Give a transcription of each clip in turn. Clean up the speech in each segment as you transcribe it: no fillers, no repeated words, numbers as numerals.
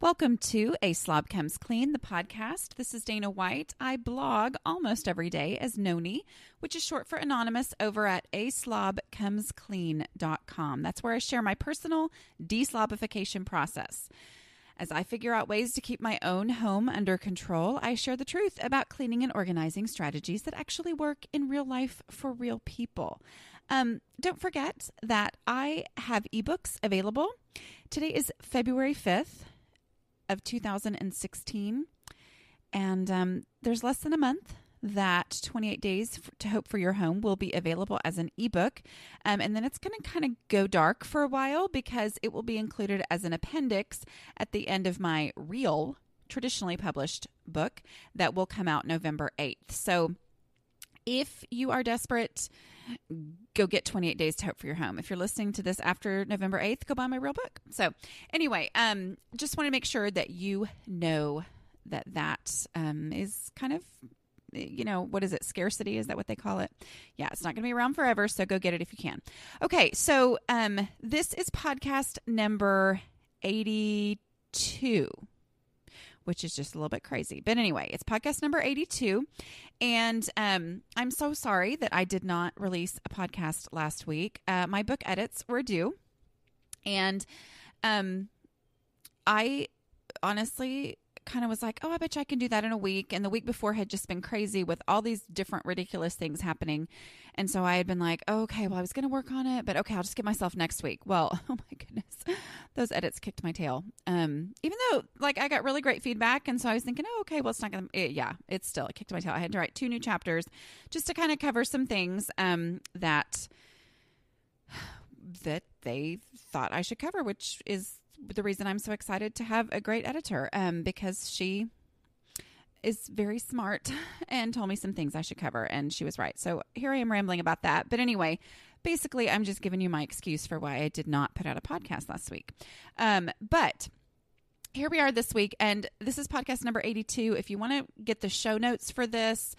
Welcome to A Slob Comes Clean, the podcast. This is Dana White. I blog almost every day as Noni, which is short for anonymous, over at aslobcomesclean.com. That's where I share my personal deslobification process. As I figure out ways to keep my own home under control, I share the truth about cleaning and organizing strategies that actually work in real life for real people. Don't forget that I have ebooks available. Today is February 5th. Of 2016, and there's less than a month that 28 Days to Hope for Your Home will be available as an ebook, and then it's going to kind of go dark for a while because it will be included as an appendix at the end of my real, traditionally published book that will come out November 8th. So if you are desperate, go get 28 Days to Hope for Your Home. If you're listening to this after November 8th, go buy my real book. So anyway, just want to make sure that you know that is kind of, what is it? Scarcity? Is that what they call it? Yeah, it's not going to be around forever. So go get it if you can. Okay. So this is podcast number 82. Which is just a little bit crazy. But anyway, it's podcast number 82. And I'm so sorry that I did not release a podcast last week. My book edits were due. And I honestly kind of was like, I bet you I can do that in a week. And the week before had just been crazy with all these different ridiculous things happening. And so I had been like, okay, well, I was going to work on it, but okay, I'll just give myself next week. Well, oh my goodness, those edits kicked my tail. Even though I got really great feedback. And so I was thinking, okay, well, it's not going to, it kicked my tail. I had to write 2 new chapters just to kind of cover some things that they thought I should cover, which is the reason I'm so excited to have a great editor, because she is very smart and told me some things I should cover, and she was right. So here I am rambling about that. But anyway, basically, I'm just giving you my excuse for why I did not put out a podcast last week. But here we are this week, and this is podcast number 82. If you want to get the show notes for this,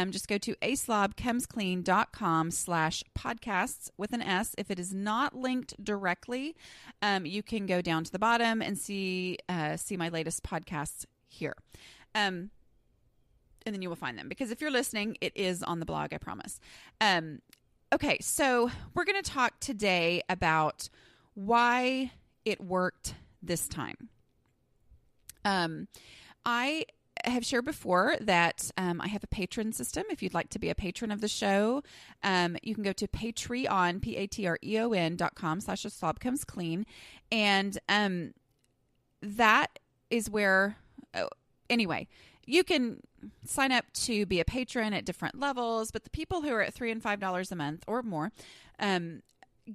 just go to aslobcomesclean.com/podcasts with an S. If it is not linked directly, you can go down to the bottom and see my latest podcasts here. And then you will find them, because if you're listening, it is on the blog, I promise. Okay, so we're going to talk today about why it worked this time. I have shared before that I have a patron system. If you'd like to be a patron of the show, you can go to Patreon, patreon.com/A Slob Comes Clean. And that is where, anyway, you can sign up to be a patron at different levels, but the people who are at $3 and $5 a month or more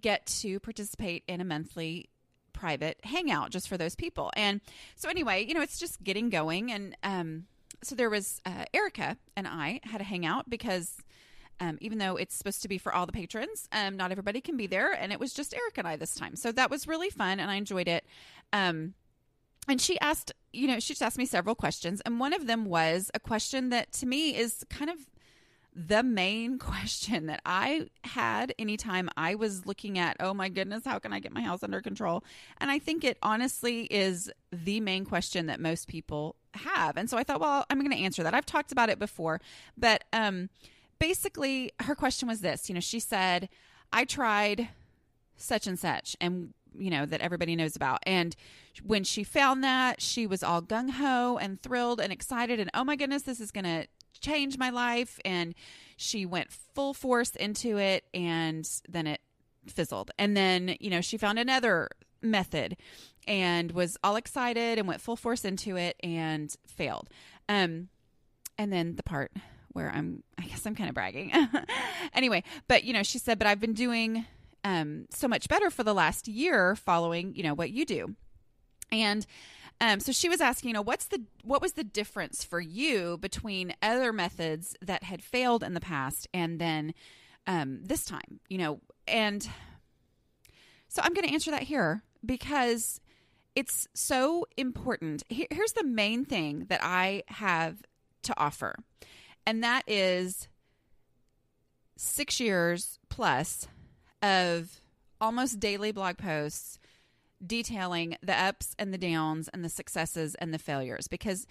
get to participate in a monthly private hangout just for those people. And so anyway, it's just getting going. And so there was Erica and I had a hangout because even though it's supposed to be for all the patrons, not everybody can be there. And it was just Erica and I this time. So that was really fun and I enjoyed it. And she asked, she just asked me several questions. And one of them was a question that to me is kind of the main question that I had anytime I was looking at, oh my goodness, how can I get my house under control? And I think it honestly is the main question that most people have. And so I thought, well, I'm going to answer that. I've talked about it before, but basically her question was this. She said, I tried such and such, and that everybody knows about. And when she found that, she was all gung-ho and thrilled and excited and, oh my goodness, this is going to change my life. And she went full force into it, and then it fizzled. And then, she found another method and was all excited and went full force into it and failed. And then the part where I guess I'm kind of bragging. Anyway, but, she said, but I've been doing so much better for the last year following, what you do. And so she was asking, what was the difference for you between other methods that had failed in the past and then this time, and so I'm going to answer that here because it's so important. Here's the main thing that I have to offer, and that is 6 years plus of almost daily blog posts detailing the ups and the downs and the successes and the failures. Because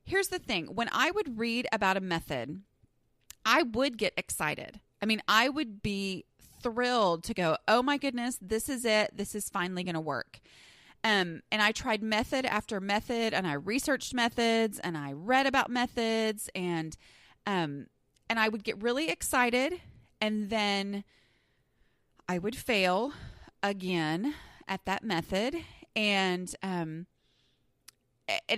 here's the thing. When I would read about a method, I would get excited. I mean, I would be thrilled to go, oh my goodness, this is it. This is finally going to work. And I tried method after method, and I researched methods, and I read about methods, and I would get really excited, and then I would fail again at that method. And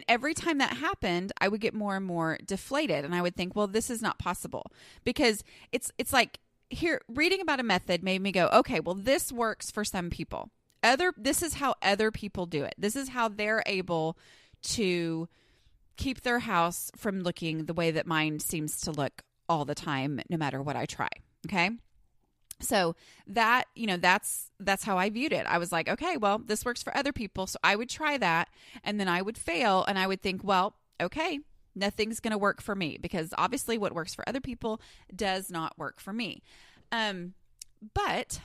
every time that happened, I would get more and more deflated, and I would think, well, this is not possible, because it's like here reading about a method made me go, okay, well, this works for some people. This is how other people do it. This is how they're able to keep their house from looking the way that mine seems to look all the time, no matter what I try. Okay. So that, that's how I viewed it. I was like, okay, well, this works for other people. So I would try that, and then I would fail, and I would think, well, okay, nothing's going to work for me, because obviously what works for other people does not work for me. But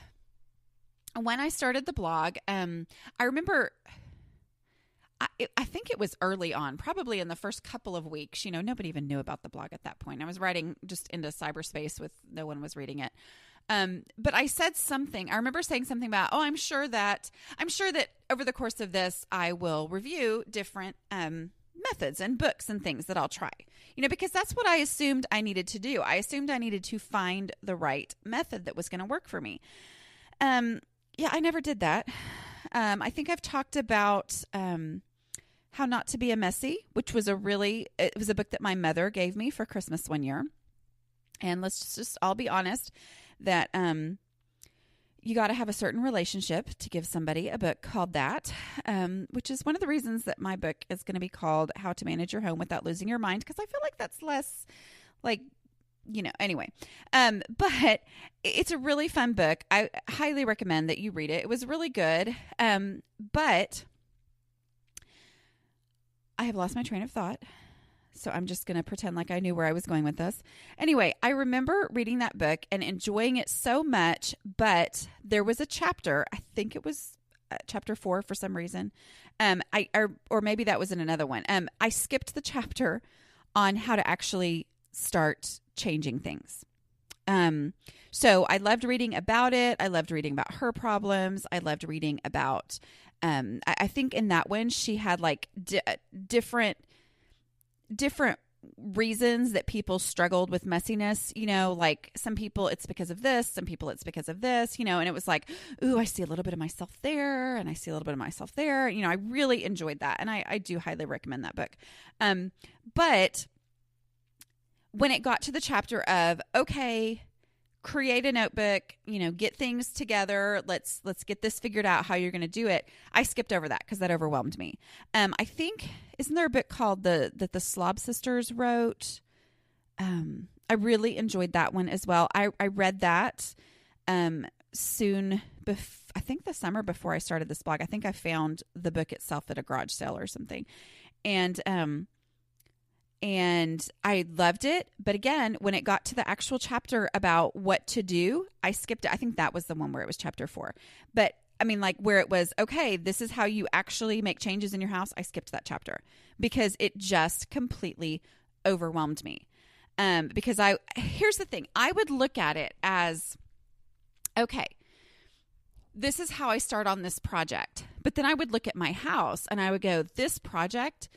when I started the blog, I remember, I think it was early on, probably in the first couple of weeks, nobody even knew about the blog at that point. I was writing just into cyberspace with no one was reading it. But I said something, I remember saying something about, I'm sure that over the course of this, I will review different, methods and books and things that I'll try, because that's what I assumed I needed to do. I assumed I needed to find the right method that was going to work for me. Yeah, I never did that. I think I've talked about, How Not to Be a Messie, which was it was a book that my mother gave me for Christmas one year. And let's just all be honest that you got to have a certain relationship to give somebody a book called that, which is one of the reasons that my book is going to be called How to Manage Your Home Without Losing Your Mind, because I feel like that's less like, anyway. But it's a really fun book. I highly recommend that you read it. It was really good. But I have lost my train of thought. So I'm just going to pretend like I knew where I was going with this. Anyway, I remember reading that book and enjoying it so much, but there was a chapter, I think it was chapter 4 for some reason. Or maybe that was in another one. I skipped the chapter on how to actually start changing things. So I loved reading about it. I loved reading about her problems. I loved reading about, I think in that one, she had like different reasons that people struggled with messiness, like some people it's because of this, some people it's because of this, and it was like, ooh, I see a little bit of myself there, and I see a little bit of myself there. I really enjoyed that, and I do highly recommend that book. But when it got to the chapter of, okay, create a notebook, get things together. Let's get this figured out how you're going to do it. I skipped over that because that overwhelmed me. I think, isn't there a book called that the Slob sisters wrote? I really enjoyed that one as well. I read that soon. I think the summer before I started this blog. I think I found the book itself at a garage sale or something, and I loved it. But again, when it got to the actual chapter about what to do, I skipped it. I think that was the one where it was chapter 4. But I mean, like where it was, okay, this is how you actually make changes in your house. I skipped that chapter because it just completely overwhelmed me. Because here's the thing. I would look at it as, okay, this is how I start on this project. But then I would look at my house and I would go, this project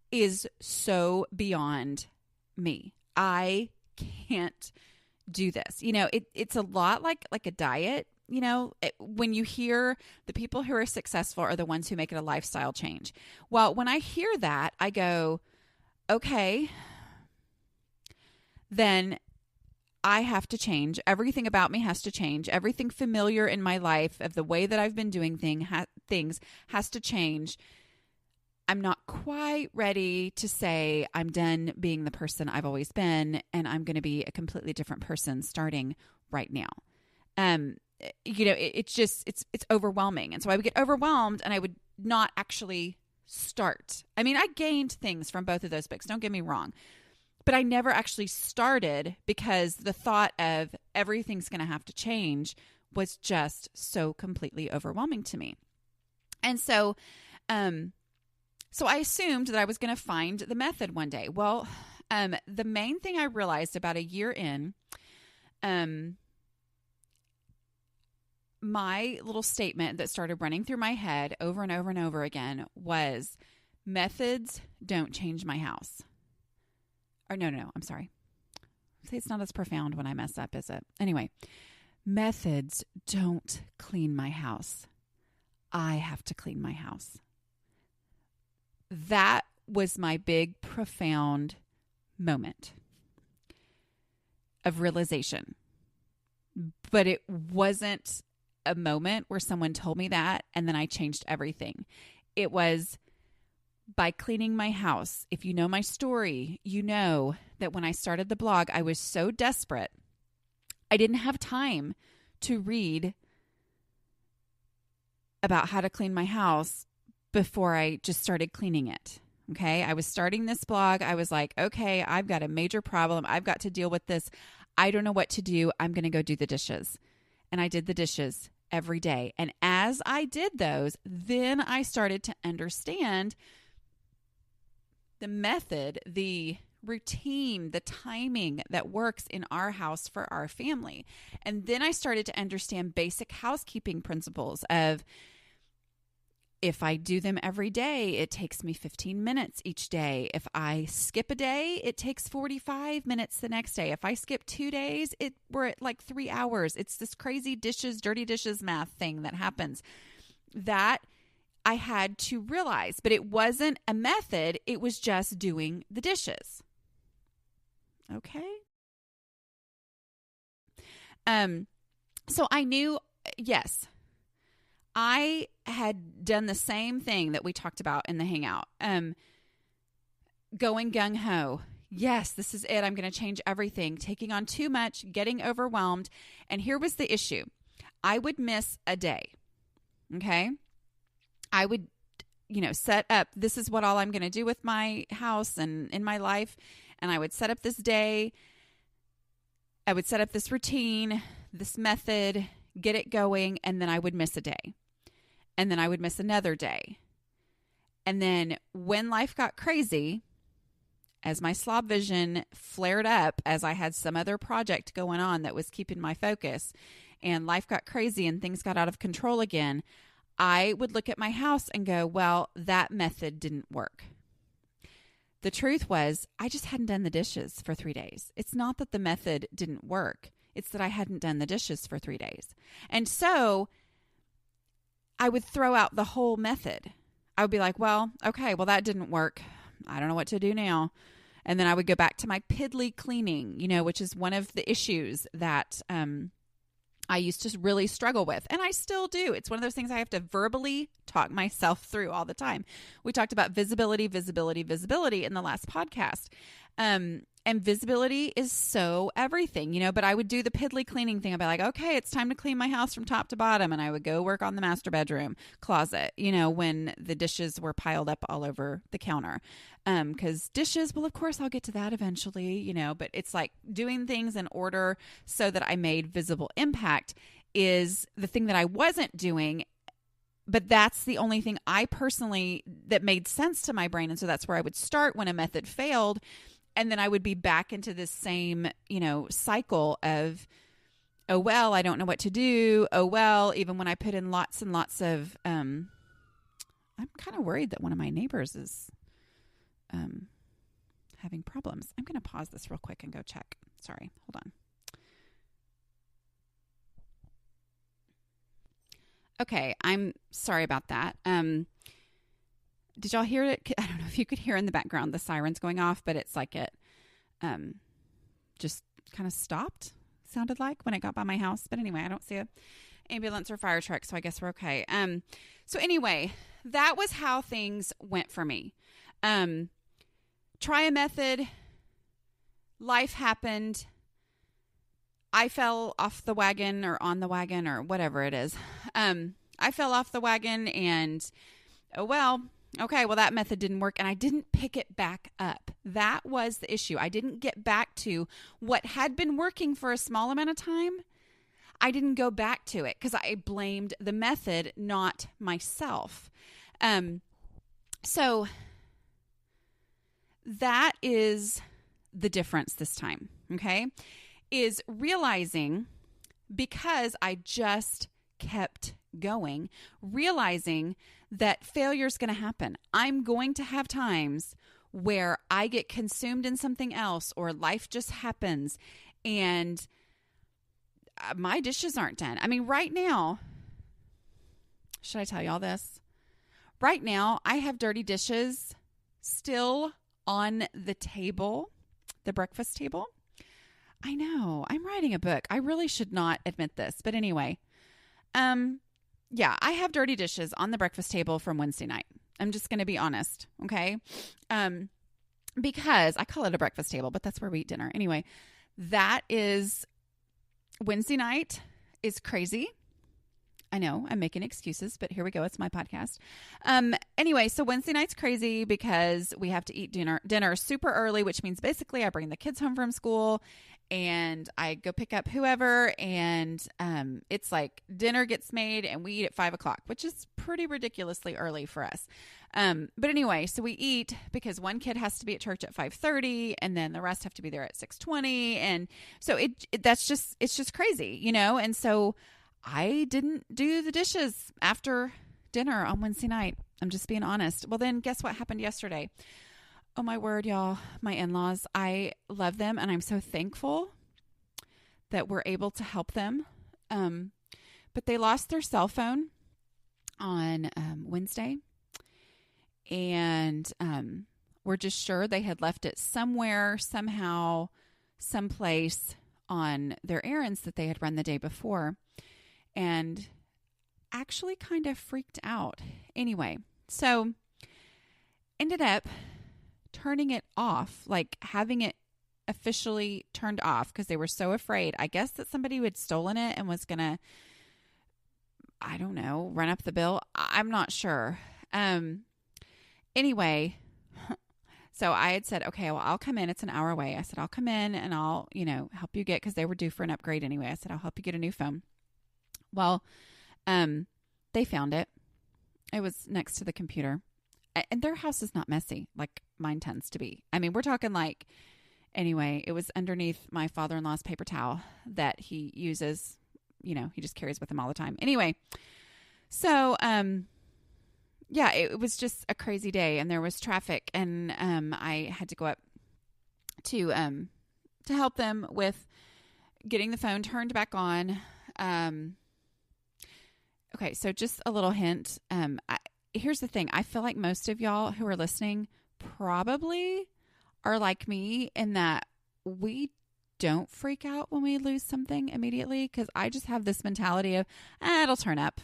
is so beyond me. I can't do this. It's a lot like a diet. When you hear the people who are successful are the ones who make it a lifestyle change. Well, when I hear that, I go, okay, then I have to change. Everything about me has to change. Everything familiar in my life of the way that I've been doing things has to change. I'm not quite ready to say I'm done being the person I've always been, and I'm going to be a completely different person starting right now. It's overwhelming. And so I would get overwhelmed and I would not actually start. I mean, I gained things from both of those books. Don't get me wrong, but I never actually started because the thought of everything's going to have to change was just so completely overwhelming to me. And so I assumed that I was going to find the method one day. Well, the main thing I realized about a year in, my little statement that started running through my head over and over and over again was, methods don't change my house. Or no, I'm sorry. See, it's not as profound when I mess up, is it? Anyway, methods don't clean my house. I have to clean my house. That was my big, profound moment of realization. But it wasn't a moment where someone told me that and then I changed everything. It was by cleaning my house. If you know my story, you know that when I started the blog, I was so desperate. I didn't have time to read about how to clean my house before I just started cleaning it. Okay. I was starting this blog. I was like, okay, I've got a major problem. I've got to deal with this. I don't know what to do. I'm going to go do the dishes. And I did the dishes every day. And as I did those, then I started to understand the method, the routine, the timing that works in our house for our family. And then I started to understand basic housekeeping principles of, if I do them every day, it takes me 15 minutes each day. If I skip a day, it takes 45 minutes the next day. If I skip 2 days, we're at like 3 hours. It's this crazy dirty dishes math thing that happens that I had to realize. But it wasn't a method. It was just doing the dishes. Okay? So I knew, yes, I had done the same thing that we talked about in the hangout. Going gung-ho. Yes, this is it. I'm going to change everything. Taking on too much, getting overwhelmed. And here was the issue. I would miss a day. Okay? I would, set up, this is what all I'm going to do with my house and in my life. And I would set up this day. I would set up this routine, this method, get it going, and then I would miss a day. And then I would miss another day. And then when life got crazy, as my slob vision flared up, as I had some other project going on that was keeping my focus, and life got crazy and things got out of control again, I would look at my house and go, well, that method didn't work. The truth was, I just hadn't done the dishes for 3 days. It's not that the method didn't work. It's that I hadn't done the dishes for 3 days. And so I would throw out the whole method. I would be like, well, okay, well, that didn't work. I don't know what to do now. And then I would go back to my piddly cleaning, which is one of the issues that I used to really struggle with. And I still do. It's one of those things I have to verbally talk myself through all the time. We talked about visibility in the last podcast. And visibility is so everything, but I would do the piddly cleaning thing. I'd be like, okay, it's time to clean my house from top to bottom. And I would go work on the master bedroom closet, when the dishes were piled up all over the counter. Because dishes, well, of course, I'll get to that eventually, but it's like doing things in order so that I made visible impact is the thing that I wasn't doing. But that's the only thing that made sense to my brain. And so that's where I would start when a method failed. And then I would be back into this same, cycle of, oh, well, I don't know what to do. Oh, well, even when I put in lots and lots of, I'm kind of worried that one of my neighbors is having problems. I'm going to pause this real quick and go check. Sorry, hold on. Okay, I'm sorry about that. Did y'all hear it? I don't know if you could hear in the background the sirens going off, but it's like it just kind of stopped, sounded like, when it got by my house. But anyway, I don't see a ambulance or fire truck, so I guess we're okay. So anyway, that was how things went for me. Try a method. Life happened. I fell off the wagon or on the wagon or whatever it is. I fell off the wagon and, oh, well, okay, well, that method didn't work, and I didn't pick it back up. That was the issue. I didn't get back to what had been working for a small amount of time. I didn't go back to it because I blamed the method, not myself. So that is the difference this time, okay? Is realizing, because I just kept going, realizing that failure is going to happen. I'm going to have times where I get consumed in something else, or life just happens and my dishes aren't done. I mean, right now, should I tell y'all this? Right now, I have dirty dishes still on the table, the breakfast table. I know, I'm writing a book. I really should not admit this, but anyway, yeah, I have dirty dishes on the breakfast table from Wednesday night. I'm just going to be honest, okay? Because I call it a breakfast table, but that's where we eat dinner. Anyway, that is Wednesday night is crazy. I know I'm making excuses, but here we go. It's my podcast. Anyway, so Wednesday night's crazy because we have to eat dinner super early, which means basically I bring the kids home from school and I go pick up whoever, and it's like dinner gets made and we eat at 5:00, which is pretty ridiculously early for us. But anyway, so we eat because one kid has to be at church at 5:30 and then the rest have to be there at 6:20. And so it's just crazy, you know? And so I didn't do the dishes after dinner on Wednesday night. I'm just being honest. Well, then guess what happened yesterday? Oh my word, y'all, my in-laws, I love them and I'm so thankful that we're able to help them. But they lost their cell phone on Wednesday, and we're just sure they had left it somewhere, somehow, someplace on their errands that they had run the day before, and actually kind of freaked out. Anyway, so ended up turning it off, like having it officially turned off because they were so afraid, I guess, that somebody had stolen it and was going to, I don't know, run up the bill. I'm not sure. Anyway, so I had said, okay, well, I'll come in. It's an hour away. I said, I'll come in and I'll, help you get, because they were due for an upgrade anyway. I said, I'll help you get a new phone. Well, they found it. It was next to the computer. And their house is not messy like mine tends to be. I mean, we're talking like, anyway, it was underneath my father-in-law's paper towel that he uses, he just carries with him all the time. Anyway, so, yeah, it was just a crazy day and there was traffic, and I had to go up to help them with getting the phone turned back on. Okay, so just a little hint. Here's the thing. I feel like most of y'all who are listening probably are like me in that we don't freak out when we lose something immediately, because I just have this mentality of, it'll turn up.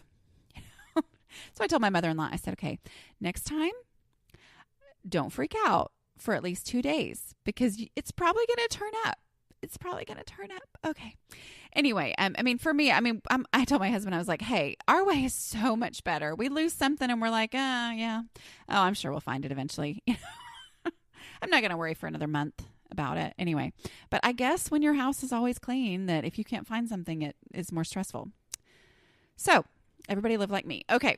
So I told my mother-in-law, I said, okay, next time, don't freak out for at least 2 days because it's probably going to turn up. It's probably going to turn up. Okay. Anyway, for me, I told my husband, I was like, hey, our way is so much better. We lose something and we're like, yeah. Oh, I'm sure we'll find it eventually. I'm not going to worry for another month about it. Anyway, but I guess when your house is always clean, that if you can't find something, it is more stressful. So everybody live like me. Okay.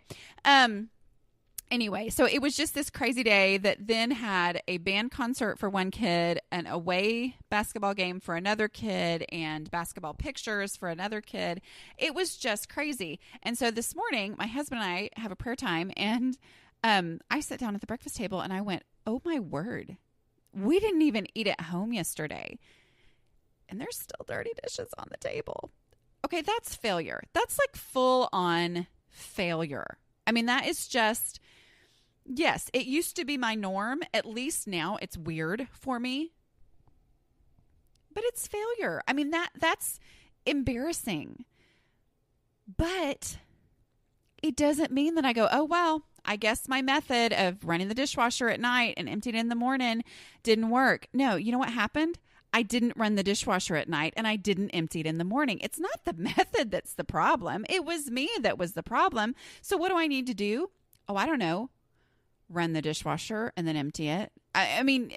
Anyway, so it was just this crazy day that then had a band concert for one kid, an away basketball game for another kid, and basketball pictures for another kid. It was just crazy. And so this morning, my husband and I have a prayer time, and I sat down at the breakfast table and I went, oh my word, we didn't even eat at home yesterday. And there's still dirty dishes on the table. Okay, that's failure. That's like full on failure. I mean, that is just, yes, it used to be my norm. At least now it's weird for me. But it's failure. I mean, that's embarrassing. But it doesn't mean that I go, oh, well, I guess my method of running the dishwasher at night and emptying it in the morning didn't work. No, you know what happened? I didn't run the dishwasher at night and I didn't empty it in the morning. It's not the method that's the problem. It was me that was the problem. So what do I need to do? Oh, I don't know. Run the dishwasher and then empty it. I mean,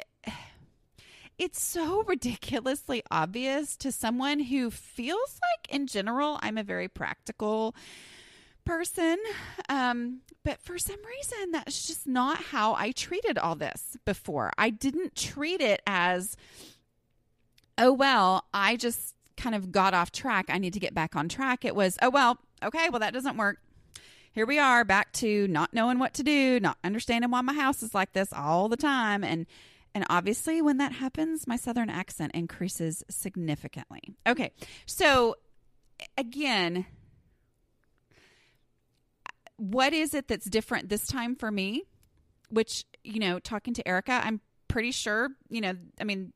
it's so ridiculously obvious to someone who feels like, in general, I'm a very practical person. But for some reason, that's just not how I treated all this before. I didn't treat it as, oh, well, I just kind of got off track. I need to get back on track. It was, oh, well, okay, well, that doesn't work. Here we are back to not knowing what to do, not understanding why my house is like this all the time. And obviously when that happens, my Southern accent increases significantly. Okay. So again, what is it that's different this time for me? Which, talking to Erica, I'm pretty sure,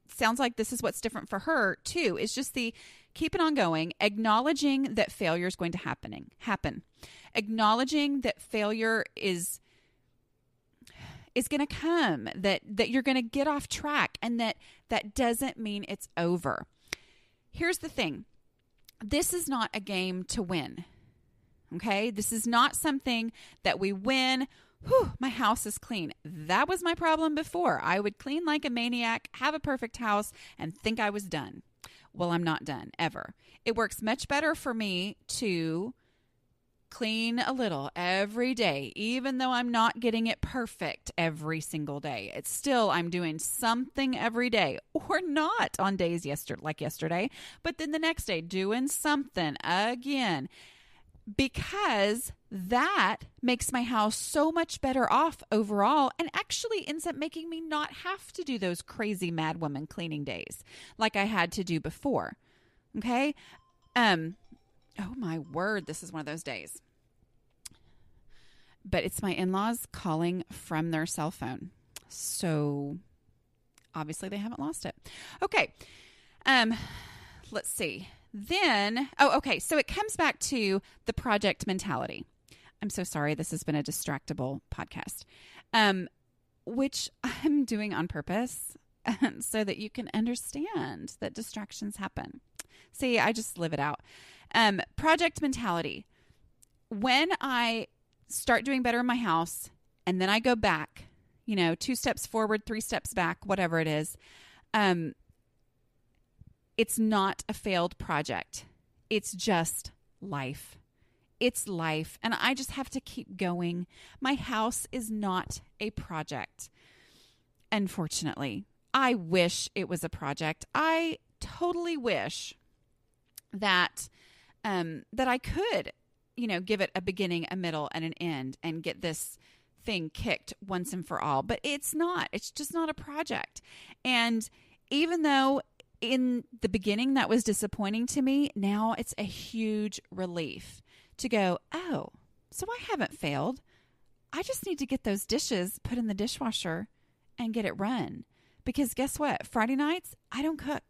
sounds like this is what's different for her too. It's just the keep it on going, acknowledging that failure is going to happen. Acknowledging that failure is going to come, that you're going to get off track, and that doesn't mean it's over. Here's the thing. This is not a game to win. Okay? This is not something that we win. Whew, my house is clean. That was my problem before. I would clean like a maniac, have a perfect house, and think I was done. Well, I'm not done, ever. It works much better for me to clean a little every day, even though I'm not getting it perfect every single day. It's still, I'm doing something every day, or not on days like yesterday, but then the next day doing something again, because that makes my house so much better off overall, and actually ends up making me not have to do those crazy mad woman cleaning days like I had to do before. Okay. Oh my word, this is one of those days. But it's my in-laws calling from their cell phone. So obviously they haven't lost it. Okay. Let's see. Then, okay. So it comes back to the project mentality. I'm so sorry. This has been a distractible podcast, which I'm doing on purpose so that you can understand that distractions happen. See, I just live it out. Project mentality. When I start doing better in my house and then I go back, 2 steps forward, 3 steps back, whatever it is, it's not a failed project. It's just life. It's life. And I just have to keep going. My house is not a project. Unfortunately, I wish it was a project. I totally wish that I could, give it a beginning, a middle, and an end, and get this thing kicked once and for all. But it's not. It's just not a project. And even though in the beginning that was disappointing to me, now it's a huge relief to go, oh, so I haven't failed. I just need to get those dishes put in the dishwasher and get it run. Because guess what? Friday nights, I don't cook.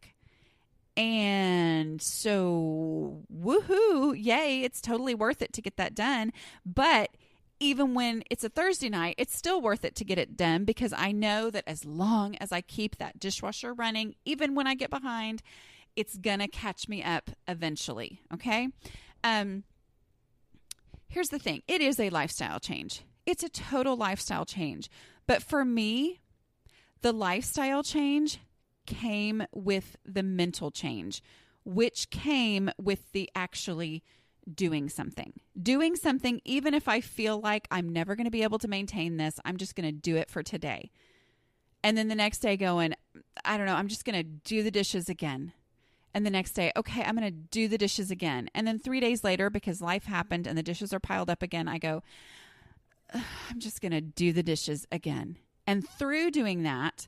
And so, woohoo, yay, it's totally worth it to get that done. But even when it's a Thursday night, it's still worth it to get it done, because I know that as long as I keep that dishwasher running, even when I get behind, it's going to catch me up eventually. Okay. Here's the thing. It is a lifestyle change. It's a total lifestyle change. But for me, the lifestyle change came with the mental change, which came with the actually doing something, even if I feel like I'm never going to be able to maintain this, I'm just going to do it for today. And then the next day going, I don't know, I'm just going to do the dishes again. And the next day, okay, I'm going to do the dishes again. And then 3 days later, because life happened and the dishes are piled up again, I go, I'm just going to do the dishes again. And through doing that,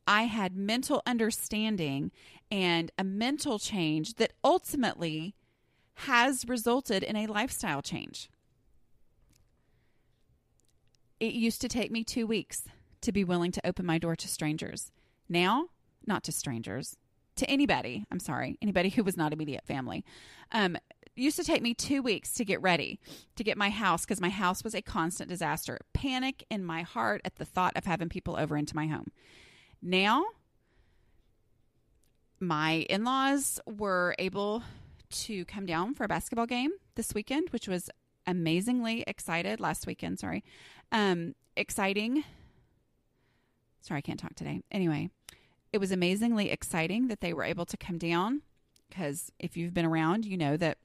I had mental understanding and a mental change that ultimately has resulted in a lifestyle change. It used to take me 2 weeks to be willing to open my door to strangers. Now, not to strangers, to anybody. I'm sorry, anybody who was not immediate family. It used to take me 2 weeks to get ready, to get my house, because my house was a constant disaster. Panic in my heart at the thought of having people over into my home. Now, my in-laws were able to come down for a basketball game this weekend, which was amazingly exciting. Sorry, I can't talk today. Anyway, it was amazingly exciting that they were able to come down, because if you've been around, you know that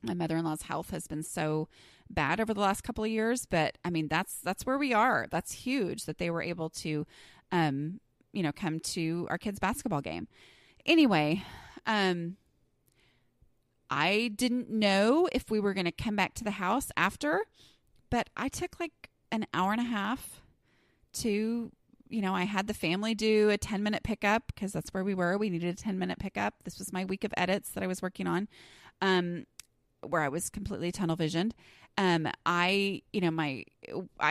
my mother-in-law's health has been so bad over the last couple of years. But I mean, that's where we are. That's huge that they were able to, come to our kids' basketball game. Anyway, I didn't know if we were going to come back to the house after, but I took like an hour and a half to, I had the family do a 10-minute pickup, because that's where we were. We needed a 10-minute pickup. This was my week of edits that I was working on, where I was completely tunnel visioned. I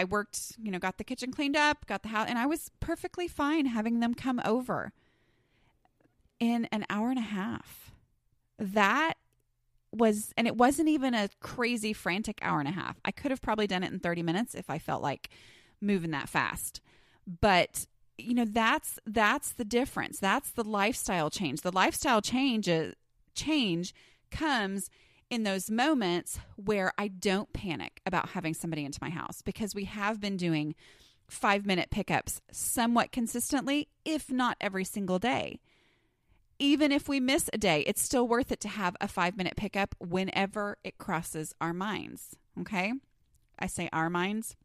worked, got the kitchen cleaned up, got the house, and I was perfectly fine having them come over in an hour and a half. And it wasn't even a crazy frantic hour and a half. I could have probably done it in 30 minutes if I felt like moving that fast. But, that's the difference. That's the lifestyle change. The lifestyle change comes in those moments where I don't panic about having somebody into my house, because we have been doing 5-minute pickups somewhat consistently, if not every single day. Even if we miss a day, it's still worth it to have a 5-minute pickup whenever it crosses our minds. Okay? I say our minds.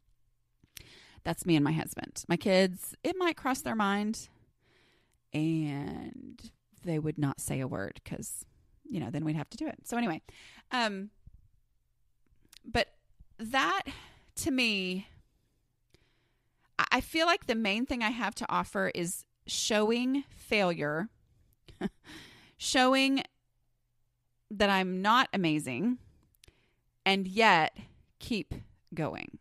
That's me and my husband. My kids, it might cross their mind, and they would not say a word, because, then we'd have to do it. So anyway, but that, to me, I feel like the main thing I have to offer is showing failure, showing that I'm not amazing, and yet keep going.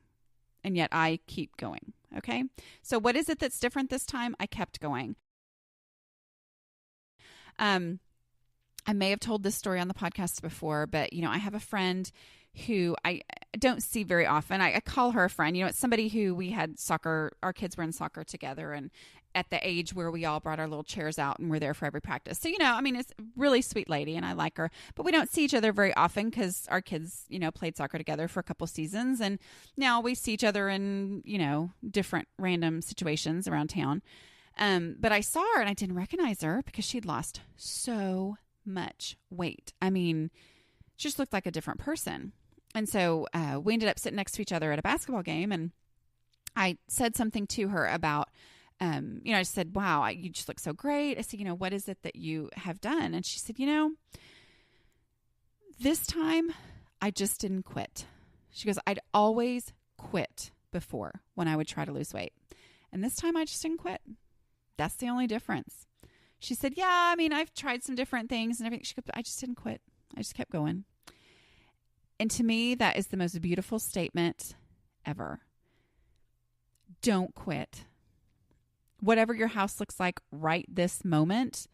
And yet I keep going. Okay. So what is it that's different this time? I kept going. I may have told this story on the podcast before, but I have a friend who I don't see very often. I call her a friend. It's somebody who we had soccer, our kids were in soccer together, and at the age where we all brought our little chairs out and we're there for every practice. So, it's a really sweet lady, and I like her, but we don't see each other very often because our kids, played soccer together for a couple seasons. And now we see each other in, different random situations around town. But I saw her and I didn't recognize her because she'd lost so much weight. I mean, she just looked like a different person. And so we ended up sitting next to each other at a basketball game, and I said something to her about, I said, wow, you just look so great. I said, what is it that you have done? And she said, this time I just didn't quit. She goes, I'd always quit before when I would try to lose weight. And this time I just didn't quit. That's the only difference. She said, yeah, I've tried some different things and everything. She goes, I just didn't quit. I just kept going. And to me, that is the most beautiful statement ever. Don't quit. Whatever your house looks like right this moment,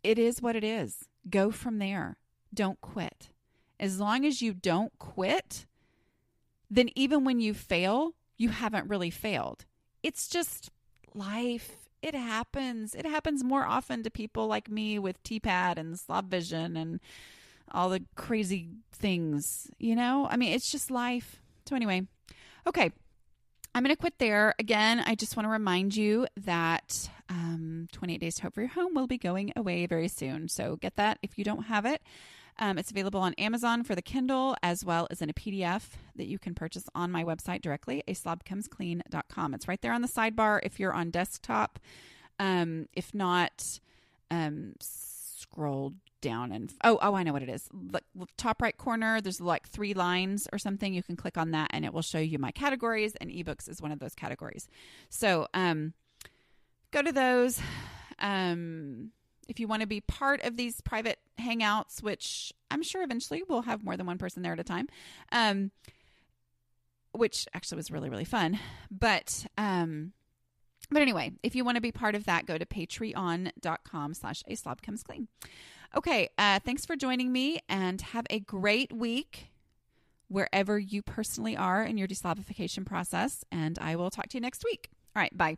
it is what it is. Go from there. Don't quit. As long as you don't quit, then even when you fail, you haven't really failed. It's just life. It happens. It happens more often to people like me with TPAD and slob vision and all the crazy things, it's just life. So anyway, okay. I'm going to quit there. Again, I just want to remind you that 28 Days to Hope for Your Home will be going away very soon. So get that if you don't have it. It's available on Amazon for the Kindle, as well as in a PDF that you can purchase on my website directly, aslobcomesclean.com. It's right there on the sidebar if you're on desktop. If not, scroll down and I know what it is. Look, top right corner, there's like 3 lines or something. You can click on that and it will show you my categories, and ebooks is one of those categories. So go to those. If you want to be part of these private hangouts, which I'm sure eventually we'll have more than one person there at a time, which actually was really, really fun. But anyway, if you want to be part of that, go to patreon.com/A Slob Comes Clean. Okay, thanks for joining me, and have a great week wherever you personally are in your deslobification process, and I will talk to you next week. All right, bye.